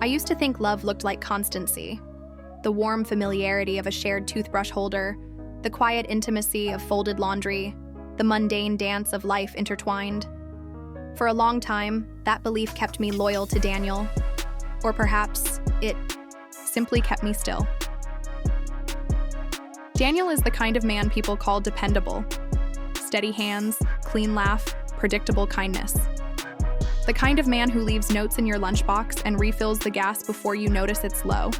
I used to think love looked like constancy, the warm familiarity of a shared toothbrush holder, the quiet intimacy of folded laundry, the mundane dance of life intertwined. For a long time, that belief kept me loyal to Daniel, or perhaps it simply kept me still. Daniel is the kind of man people call dependable. Steady hands, clean laugh, predictable kindness. The kind of man who leaves notes in your lunchbox and refills the gas before you notice it's low.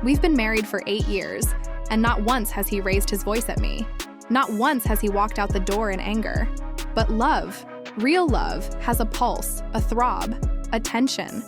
We've been married for 8 years, and not once has he raised his voice at me. Not once has he walked out the door in anger. But love, real love, has a pulse, a throb, a tension.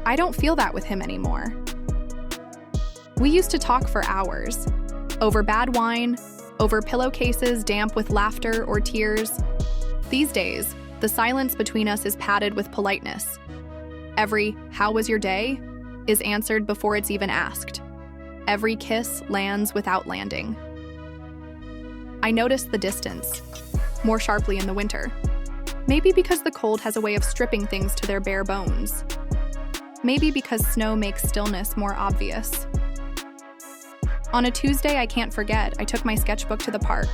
I don't feel that with him anymore. We used to talk for hours. Over bad wine, over pillowcases damp with laughter or tears. These days, the silence between us is padded with politeness. Every "how was your day?" is answered before it's even asked. Every kiss lands without landing. I notice the distance, more sharply in the winter. Maybe because the cold has a way of stripping things to their bare bones. Maybe because snow makes stillness more obvious. On a Tuesday I can't forget, I took my sketchbook to the park.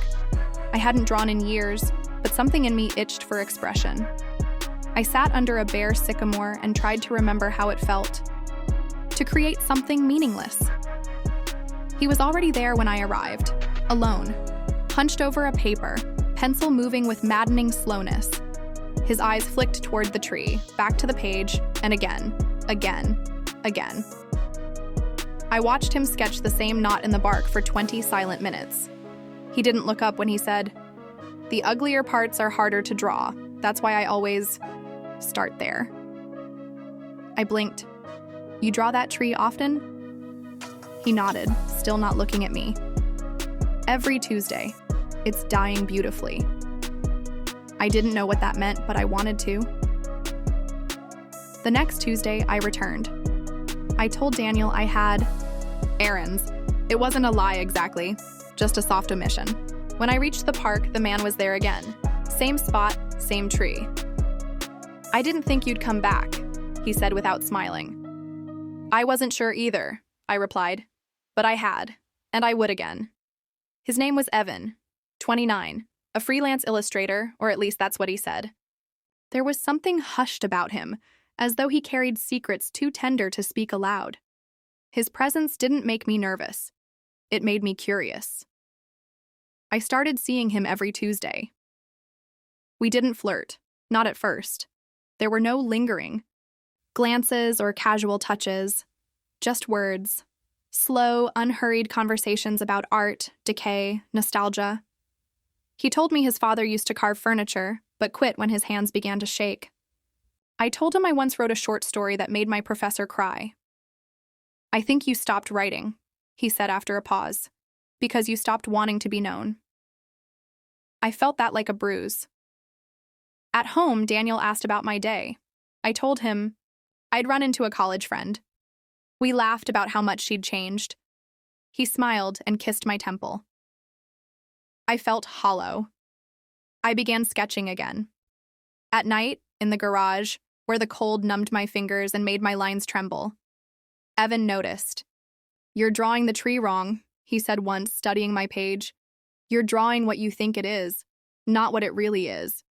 I hadn't drawn in years, but something in me itched for expression. I sat under a bare sycamore and tried to remember how it felt to create something meaningless. He was already there when I arrived, alone, hunched over a paper, pencil moving with maddening slowness. His eyes flicked toward the tree, back to the page, and again. I watched him sketch the same knot in the bark for 20 silent minutes. He didn't look up when he said, "The uglier parts are harder to draw. That's why I always start there." I blinked. "You draw that tree often?" He nodded, still not looking at me. "Every Tuesday. It's dying beautifully." I didn't know what that meant, but I wanted to. The next Tuesday, I returned. I told Daniel I had errands. It wasn't a lie exactly, just a soft omission. When I reached the park, the man was there again. Same spot, same tree. "I didn't think you'd come back," he said without smiling. "I wasn't sure either," I replied, "but I had, and I would again." His name was Evan, 29, a freelance illustrator, or at least that's what he said. There was something hushed about him, as though he carried secrets too tender to speak aloud. His presence didn't make me nervous. It made me curious. I started seeing him every Tuesday. We didn't flirt, not at first. There were no lingering glances or casual touches, just words, slow, unhurried conversations about art, decay, nostalgia. He told me his father used to carve furniture, but quit when his hands began to shake. I told him I once wrote a short story that made my professor cry. "I think you stopped writing," he said after a pause, "because you stopped wanting to be known." I felt that like a bruise. At home, Daniel asked about my day. I told him I'd run into a college friend. We laughed about how much she'd changed. He smiled and kissed my temple. I felt hollow. I began sketching again. At night, in the garage, where the cold numbed my fingers and made my lines tremble. Evan noticed. "You're drawing the tree wrong," he said once, studying my page. "You're drawing what you think it is, not what it really is."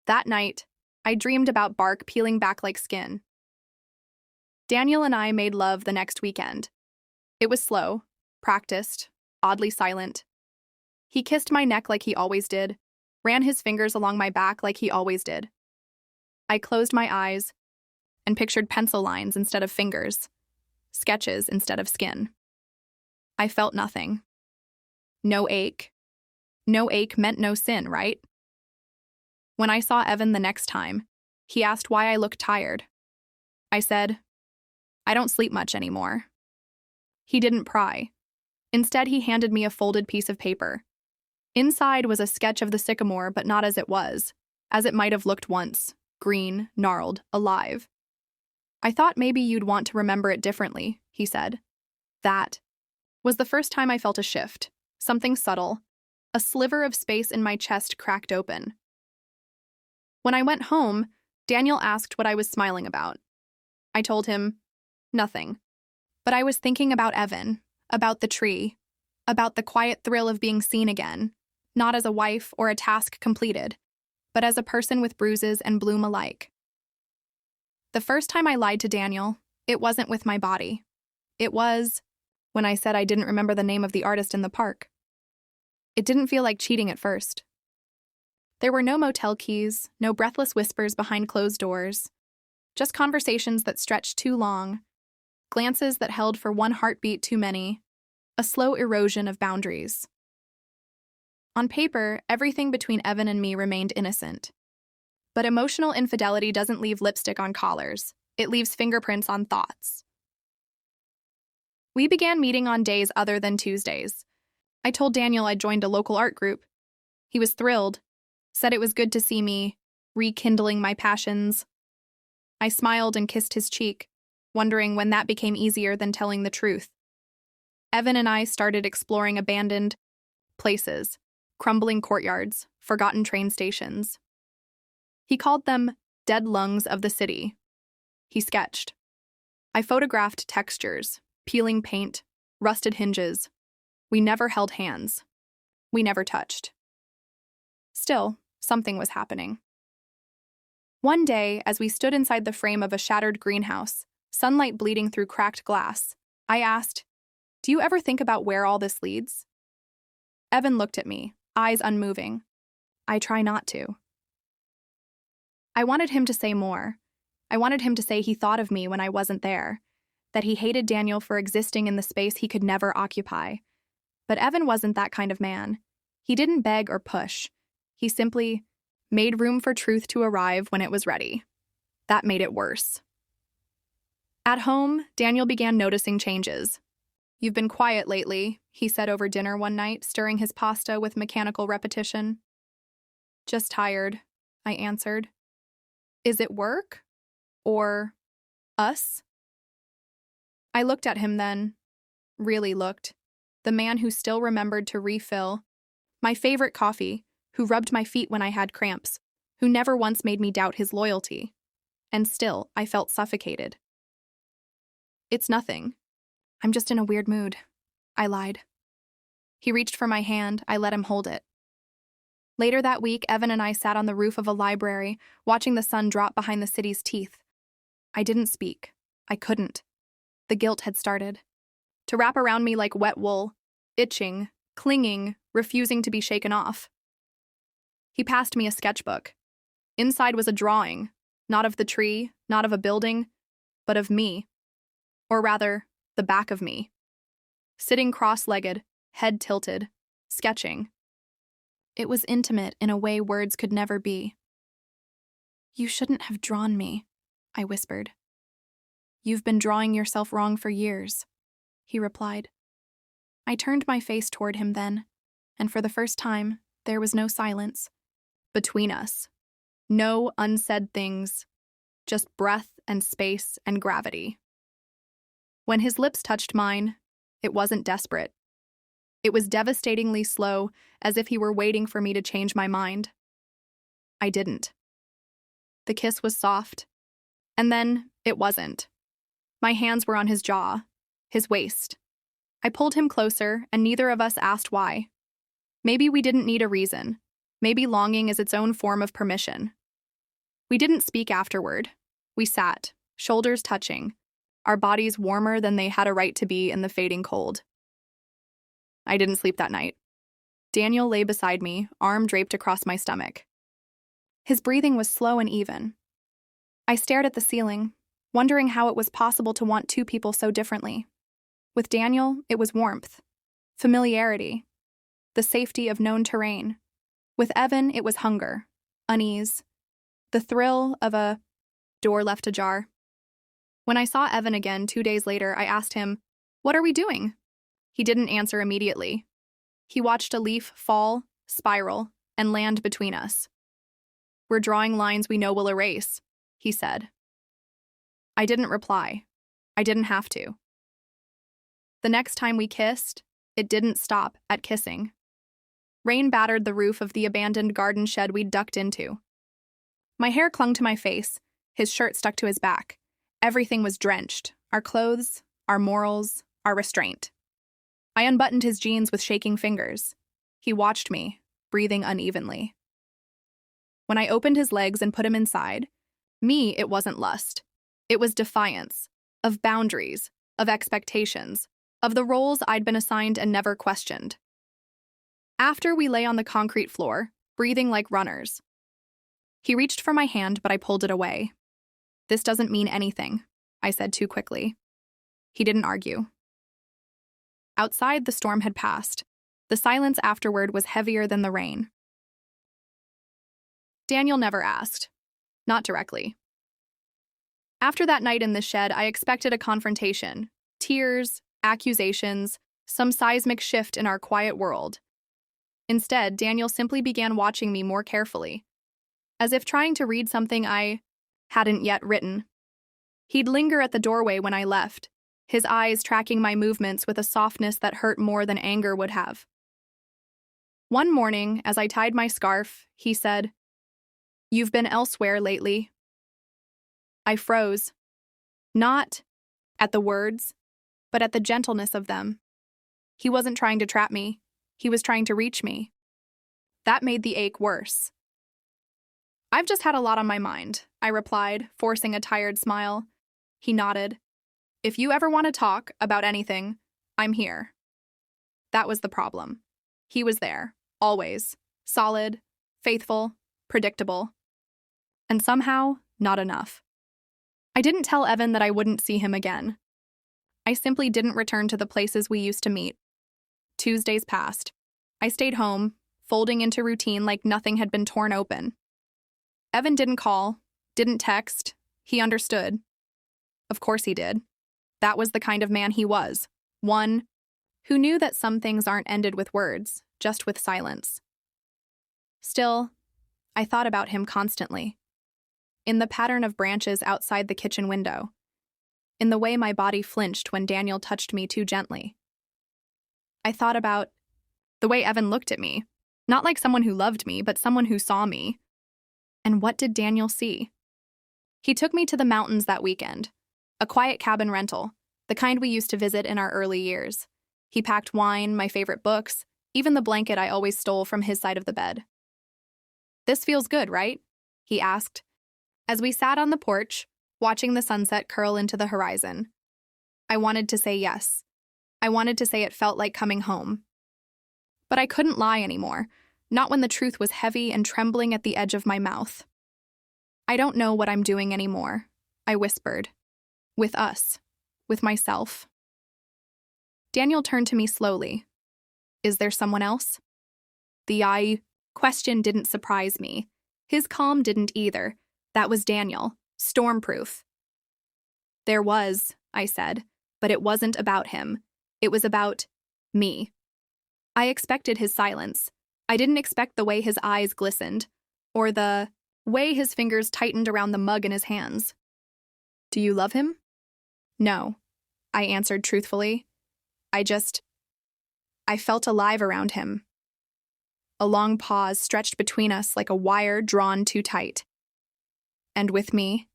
That night, I dreamed about bark peeling back like skin. Daniel and I made love the next weekend. It was slow, practiced, oddly silent. He kissed my neck like he always did, ran his fingers along my back like he always did. I closed my eyes and pictured pencil lines instead of fingers, sketches instead of skin. I felt nothing. No ache. No ache meant no sin, right? When I saw Evan the next time, he asked why I looked tired. I said, "I don't sleep much anymore." He didn't pry. Instead, he handed me a folded piece of paper. Inside was a sketch of the sycamore, but not as it might have looked once, green, gnarled, alive. "I thought maybe you'd want to remember it differently," he said. That was the first time I felt a shift, something subtle. A sliver of space in my chest cracked open. When I went home, Daniel asked what I was smiling about. I told him, Nothing. But I was thinking about Evan, about the tree, about the quiet thrill of being seen again, not as a wife or a task completed, but as a person with bruises and bloom alike. The first time I lied to Daniel, it wasn't with my body. It was when I said I didn't remember the name of the artist in the park. It didn't feel like cheating at first. There were no motel keys, no breathless whispers behind closed doors, just conversations that stretched too long, glances that held for one heartbeat too many, a slow erosion of boundaries. On paper, everything between Evan and me remained innocent. But emotional infidelity doesn't leave lipstick on collars. It leaves fingerprints on thoughts. We began meeting on days other than Tuesdays. I told Daniel I'd joined a local art group. He was thrilled, said it was good to see me, rekindling my passions. I smiled and kissed his cheek, wondering when that became easier than telling the truth. Evan and I started exploring abandoned places, crumbling courtyards, forgotten train stations. He called them dead lungs of the city. He sketched. I photographed textures, peeling paint, rusted hinges. We never held hands. We never touched. Still, something was happening. One day, as we stood inside the frame of a shattered greenhouse, sunlight bleeding through cracked glass, I asked, "Do you ever think about where all this leads?" Evan looked at me, eyes unmoving. I try not to. I wanted him to say more. I wanted him to say he thought of me when I wasn't there, that he hated Daniel for existing in the space he could never occupy. But Evan wasn't that kind of man. He didn't beg or push. He simply made room for truth to arrive when it was ready. That made it worse. At home, Daniel began noticing changes. "You've been quiet lately," he said over dinner one night, stirring his pasta with mechanical repetition. "Just tired," I answered. "Is it work? Or us?" I looked at him then. Really looked. The man who still remembered to refill my favorite coffee, who rubbed my feet when I had cramps, who never once made me doubt his loyalty. And still, I felt suffocated. "It's nothing. I'm just in a weird mood," I lied. He reached for my hand. I let him hold it. Later that week, Evan and I sat on the roof of a library, watching the sun drop behind the city's teeth. I didn't speak. I couldn't. The guilt had started to wrap around me like wet wool, itching, clinging, refusing to be shaken off. He passed me a sketchbook. Inside was a drawing, not of the tree, not of a building, but of me. Or rather, the back of me. Sitting cross-legged, head tilted, sketching. It was intimate in a way words could never be. "You shouldn't have drawn me," I whispered. "You've been drawing yourself wrong for years," he replied. I turned my face toward him then, and for the first time, there was no silence between us. No unsaid things, just breath and space and gravity. When his lips touched mine, it wasn't desperate. It was devastatingly slow, as if he were waiting for me to change my mind. I didn't. The kiss was soft, and then it wasn't. My hands were on his jaw, his waist. I pulled him closer, and neither of us asked why. Maybe we didn't need a reason. Maybe longing is its own form of permission. We didn't speak afterward. We sat, shoulders touching, our bodies warmer than they had a right to be in the fading cold. I didn't sleep that night. Daniel lay beside me, arm draped across my stomach. His breathing was slow and even. I stared at the ceiling, wondering how it was possible to want two people so differently. With Daniel, it was warmth, familiarity, the safety of known terrain. With Evan, it was hunger, unease, the thrill of a door left ajar. When I saw Evan again 2 days later, I asked him, "What are we doing?" He didn't answer immediately. He watched a leaf fall, spiral, and land between us. "We're drawing lines we know will erase," he said. I didn't reply. I didn't have to. The next time we kissed, it didn't stop at kissing. Rain battered the roof of the abandoned garden shed we'd ducked into. My hair clung to my face, his shirt stuck to his back. Everything was drenched, our clothes, our morals, our restraint. I unbuttoned his jeans with shaking fingers. He watched me, breathing unevenly. When I opened his legs and put him inside, it wasn't lust. It was defiance, of boundaries, of expectations, of the roles I'd been assigned and never questioned. After we lay on the concrete floor, breathing like runners. He reached for my hand, but I pulled it away. "This doesn't mean anything," I said too quickly. He didn't argue. Outside, the storm had passed. The silence afterward was heavier than the rain. Daniel never asked. Not directly. After that night in the shed, I expected a confrontation. Tears, accusations, some seismic shift in our quiet world. Instead, Daniel simply began watching me more carefully, as if trying to read something I hadn't yet written. He'd linger at the doorway when I left, his eyes tracking my movements with a softness that hurt more than anger would have. One morning, as I tied my scarf, he said, "You've been elsewhere lately." I froze, not at the words, but at the gentleness of them. He wasn't trying to trap me. He was trying to reach me. That made the ache worse. "I've just had a lot on my mind," I replied, forcing a tired smile. He nodded. "If you ever want to talk about anything, I'm here." That was the problem. He was there, always, solid, faithful, predictable. And somehow, not enough. I didn't tell Evan that I wouldn't see him again. I simply didn't return to the places we used to meet. Tuesdays passed. I stayed home, folding into routine like nothing had been torn open. Evan didn't call, didn't text. He understood. Of course he did. That was the kind of man he was. One who knew that some things aren't ended with words, just with silence. Still, I thought about him constantly. In the pattern of branches outside the kitchen window. In the way my body flinched when Daniel touched me too gently. I thought about the way Evan looked at me, not like someone who loved me, but someone who saw me. And what did Daniel see? He took me to the mountains that weekend, a quiet cabin rental, the kind we used to visit in our early years. He packed wine, my favorite books, even the blanket I always stole from his side of the bed. "This feels good, right?" he asked, as we sat on the porch, watching the sunset curl into the horizon. I wanted to say yes. I wanted to say it felt like coming home. But I couldn't lie anymore, not when the truth was heavy and trembling at the edge of my mouth. "I don't know what I'm doing anymore," I whispered. "With us. With myself." Daniel turned to me slowly. "Is there someone else?" The question didn't surprise me. His calm didn't either. That was Daniel, stormproof. "There was," I said, but it wasn't about him. It was about me. I expected his silence. I didn't expect the way his eyes glistened, or the way his fingers tightened around the mug in his hands. "Do you love him?" "No," I answered truthfully. I felt alive around him. A long pause stretched between us like a wire drawn too tight. "And with me?"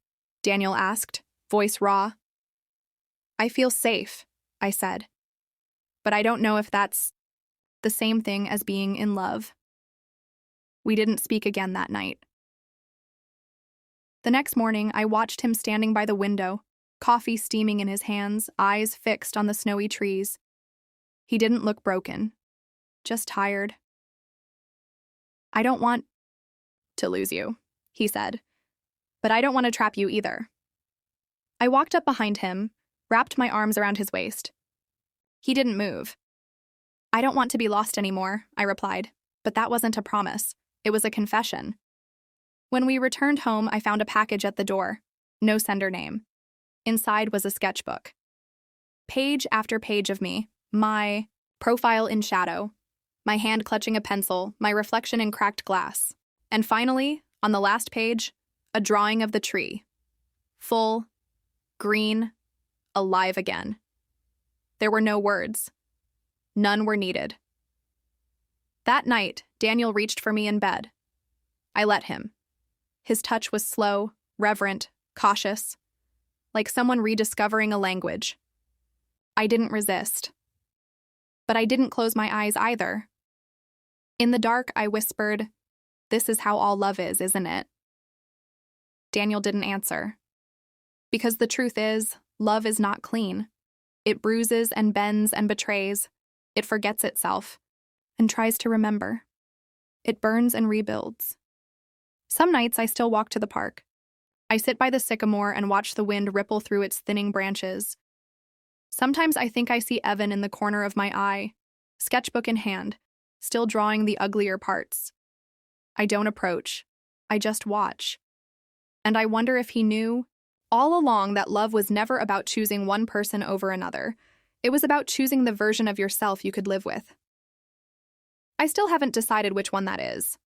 Daniel asked, voice raw. "I feel safe," I said. "But I don't know if that's the same thing as being in love." We didn't speak again that night. The next morning, I watched him standing by the window, coffee steaming in his hands, eyes fixed on the snowy trees. He didn't look broken, just tired. "I don't want to lose you," he said. "But I don't want to trap you either." I walked up behind him, wrapped my arms around his waist. He didn't move. "I don't want to be lost anymore," I replied, but that wasn't a promise. It was a confession. When we returned home, I found a package at the door. No sender name. Inside was a sketchbook. Page after page of me, my profile in shadow, my hand clutching a pencil, my reflection in cracked glass. And finally, on the last page, a drawing of the tree. Full, green, alive again. There were no words. None were needed. That night, Daniel reached for me in bed. I let him. His touch was slow, reverent, cautious, like someone rediscovering a language. I didn't resist. But I didn't close my eyes either. In the dark, I whispered, "This is how all love is, isn't it?" Daniel didn't answer. Because the truth is, love is not clean. It bruises and bends and betrays. It forgets itself and tries to remember. It burns and rebuilds. Some nights I still walk to the park. I sit by the sycamore and watch the wind ripple through its thinning branches. Sometimes I think I see Evan in the corner of my eye, sketchbook in hand, still drawing the uglier parts. I don't approach. I just watch. And I wonder if he knew all along that love was never about choosing one person over another. It was about choosing the version of yourself you could live with. I still haven't decided which one that is.